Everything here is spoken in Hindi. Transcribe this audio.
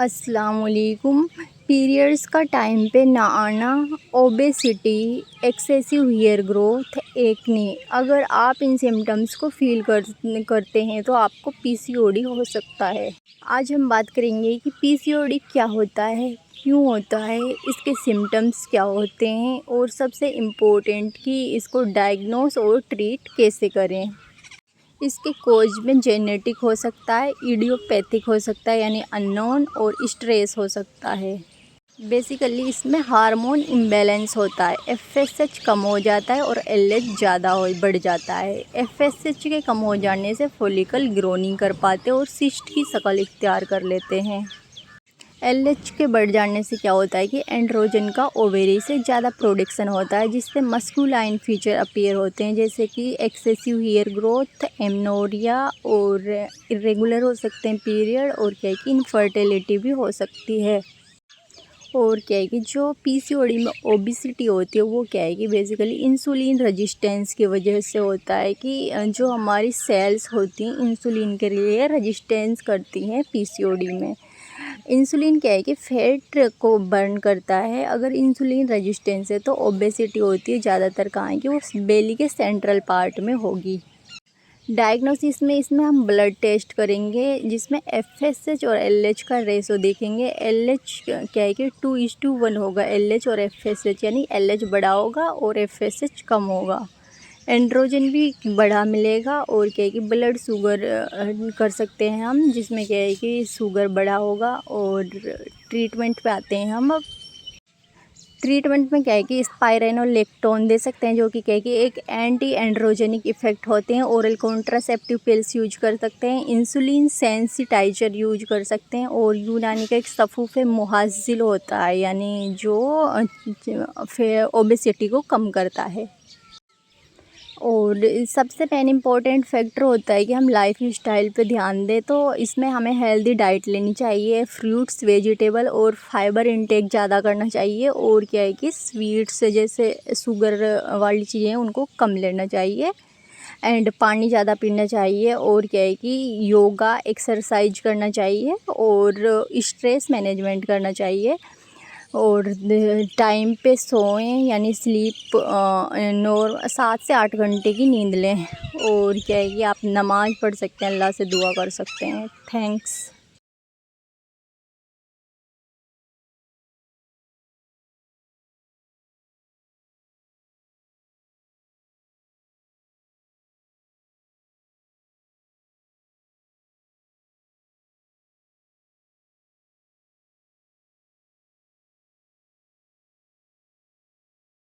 अस्सलाम वालेकुम। पीरियड्स का टाइम पे ना आना, obesity, excessive hair growth, acne, अगर आप इन सिम्टम्स को फील करते हैं तो आपको पीसीओडी हो सकता है। आज हम बात करेंगे कि पीसीओडी क्या होता है, क्यों होता है, इसके सिम्टम्स क्या होते हैं और सबसे इम्पोर्टेंट कि इसको डायग्नोस और ट्रीट कैसे करें। इसके कोज में जेनेटिक हो सकता है, इडियोपैथिक हो सकता है यानी अननोन, और स्ट्रेस हो सकता है। बेसिकली इसमें हार्मोन इम्बैलेंस होता है, एफएसएच कम हो जाता है और एलएच ज़्यादा बढ़ जाता है। एफएसएच के कम हो जाने से फॉलिकल ग्रो नहीं कर पाते और सिस्ट की शक्ल इख्तियार कर लेते हैं। एलएच के बढ़ जाने से क्या होता है कि एंड्रोजन का ओवेरी से ज़्यादा प्रोडक्शन होता है, जिससे मस्कुलाइन फीचर अपीयर होते हैं, जैसे कि एक्सेसिव हेयर ग्रोथ, एमनोरिया, और इरेगुलर हो सकते हैं पीरियड, और क्या है कि इनफर्टिलिटी भी हो सकती है। और क्या है कि जो पीसीओडी में ओबिसिटी होती है वो क्या है कि बेसिकली इंसुलिन रेजिस्टेंस की वजह से होता है कि जो हमारी सेल्स होती हैं इंसुलिन के लिए रेजिस्टेंस करती हैं पीसीओडी में। इंसुलिन क्या है कि फैट को बर्न करता है। अगर इंसुलिन रेजिस्टेंस है तो ओबेसिटी होती है, ज़्यादातर कहाँ है कि वो बेली के सेंट्रल पार्ट में होगी। डायग्नोसिस में इसमें हम ब्लड टेस्ट करेंगे, जिसमें एफएसएच और एलएच का रेशो देखेंगे। एलएच क्या है कि 2:1 होगा, एलएच और एफएसएच, यानी एलएच बड़ा होगा और एफएसएच कम होगा। एंड्रोजन भी बढ़ा मिलेगा। और क्या है कि ब्लड शुगर कर सकते हैं हम, जिसमें क्या है कि शुगर बढ़ा होगा। और ट्रीटमेंट पे आते हैं हम। अब ट्रीटमेंट में क्या है कि स्पाइरेनोलेक्टोन दे सकते हैं, जो कि क्या है कि एक एंटी एंड्रोजेनिक इफेक्ट होते हैं। ओरल कॉन्ट्रासेप्टिव पिल्स यूज कर सकते हैं, इंसुलिन सेंसिटाइजर यूज कर सकते हैं, और यूनानी का एक सफूफे मुहाजिल होता है, यानी जो ओबेसिटी को कम करता है। और सबसे मेन इम्पोर्टेंट फैक्टर होता है कि हम लाइफ स्टाइल पे ध्यान दें, तो इसमें हमें हेल्दी डाइट लेनी चाहिए, फ्रूट्स, वेजिटेबल और फाइबर इंटेक ज़्यादा करना चाहिए। और क्या है कि स्वीट्स जैसे शुगर वाली चीज़ें उनको कम लेना चाहिए, एंड पानी ज़्यादा पीना चाहिए। और क्या है कि योगा, एक्सरसाइज करना चाहिए, और स्ट्रेस मैनेजमेंट करना चाहिए, और टाइम पे सोएं, यानी स्लीप 7 से 8 घंटे की नींद लें। और क्या है कि आप नमाज़ पढ़ सकते हैं, अल्लाह से दुआ कर सकते हैं। थैंक्स।